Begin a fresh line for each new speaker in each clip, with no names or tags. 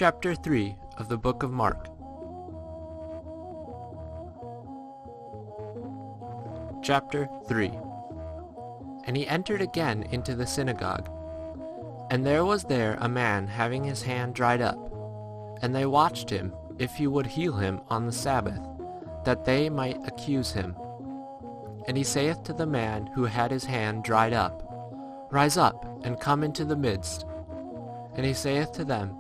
Chapter 3 of the Book of Mark. Chapter 3. And he entered again into the synagogue. And there was there a man having his hand dried up. And they watched him, if he would heal him on the Sabbath, that they might accuse him. And he saith to the man who had his hand dried up, Rise up, and come into the midst. And he saith to them,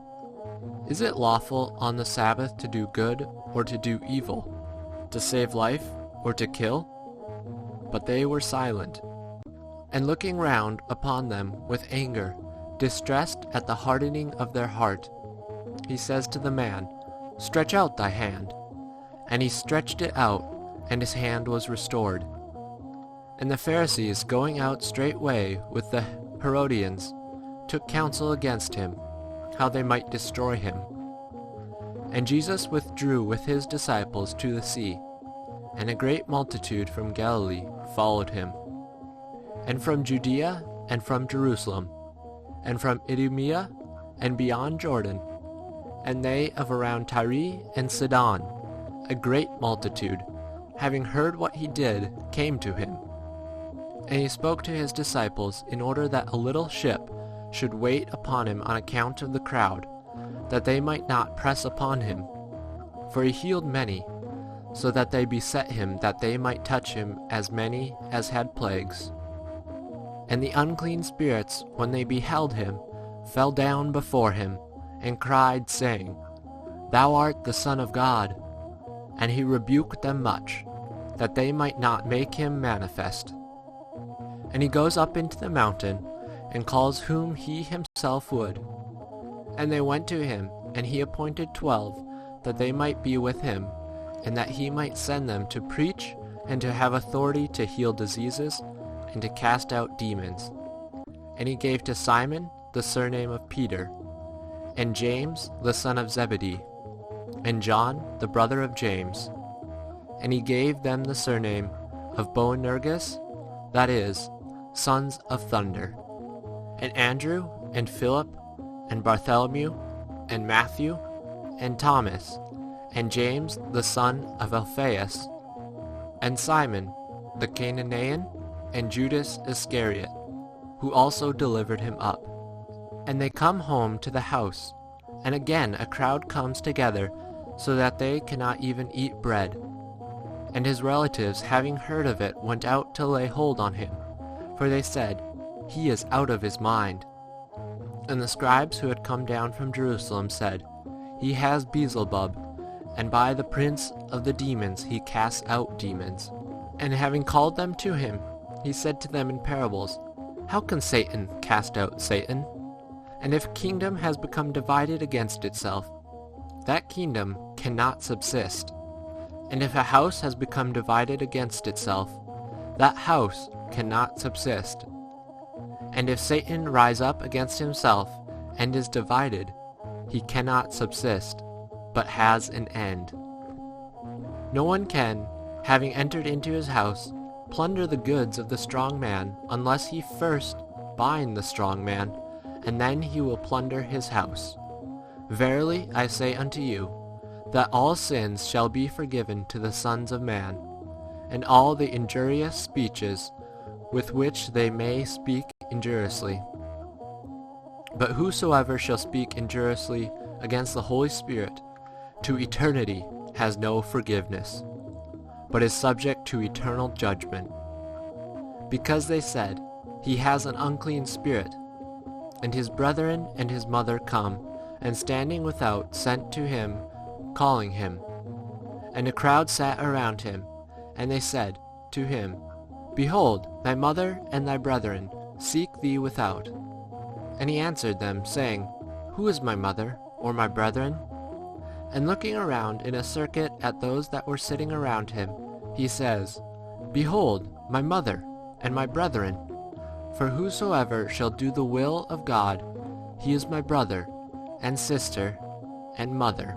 Is it lawful on the Sabbath to do good or to do evil, to save life or to kill? But they were silent. And looking round upon them with anger, distressed at the hardening of their heart, he says to the man, Stretch out thy hand. And he stretched it out, and his hand was restored. And the Pharisees, going out straightway with the Herodians, took counsel against him, how they might destroy him. And Jesus withdrew with his disciples to the sea, and a great multitude from Galilee followed him, and from Judea, and from Jerusalem, and from Idumea, and beyond Jordan, and they of around Tyre and Sidon, a great multitude, having heard what he did, came to him. And he spoke to his disciples in order that a little ship should wait upon him on account of the crowd, that they might not press upon him. For he healed many, so that they beset him that they might touch him, as many as had plagues. And the unclean spirits, when they beheld him, fell down before him, and cried, saying, Thou art the Son of God. And he rebuked them much, that they might not make him manifest. And he goes up into the mountain, and calls whom he himself would. And they went to him, and he appointed 12, that they might be with him, and that he might send them to preach, and to have authority to heal diseases, and to cast out demons. And he gave to Simon the surname of Peter, and James the son of Zebedee, and John the brother of James. And he gave them the surname of Boanerges, that is, sons of thunder. And Andrew, and Philip, and Bartholomew, and Matthew, and Thomas, and James the son of Alphaeus, and Simon the Cananaean, and Judas Iscariot, who also delivered him up. And they come home to the house, and again a crowd comes together, so that they cannot even eat bread. And his relatives, having heard of it, went out to lay hold on him, for they said, He is out of his mind. And the scribes who had come down from Jerusalem said, He has Beelzebub, and by the prince of the demons he casts out demons. And having called them to him, he said to them in parables, How can Satan cast out Satan? And if a kingdom has become divided against itself, that kingdom cannot subsist. And if a house has become divided against itself, that house cannot subsist. And if Satan rise up against himself and is divided, he cannot subsist, but has an end. No one can, having entered into his house, plunder the goods of the strong man, unless he first bind the strong man, and then he will plunder his house. Verily I say unto you, that all sins shall be forgiven to the sons of man, and all the injurious speeches with which they may speak injuriously. But whosoever shall speak injuriously against the Holy Spirit, to eternity has no forgiveness, but is subject to eternal judgment. Because they said, He has an unclean spirit. And his brethren and his mother come, and standing without sent to him, calling him. And a crowd sat around him, and they said to him, Behold, thy mother and thy brethren seek thee without. And he answered them, saying, Who is my mother, or my brethren? And looking around in a circuit at those that were sitting around him, he says, Behold, my mother and my brethren. For whosoever shall do the will of God, he is my brother, and sister, and mother.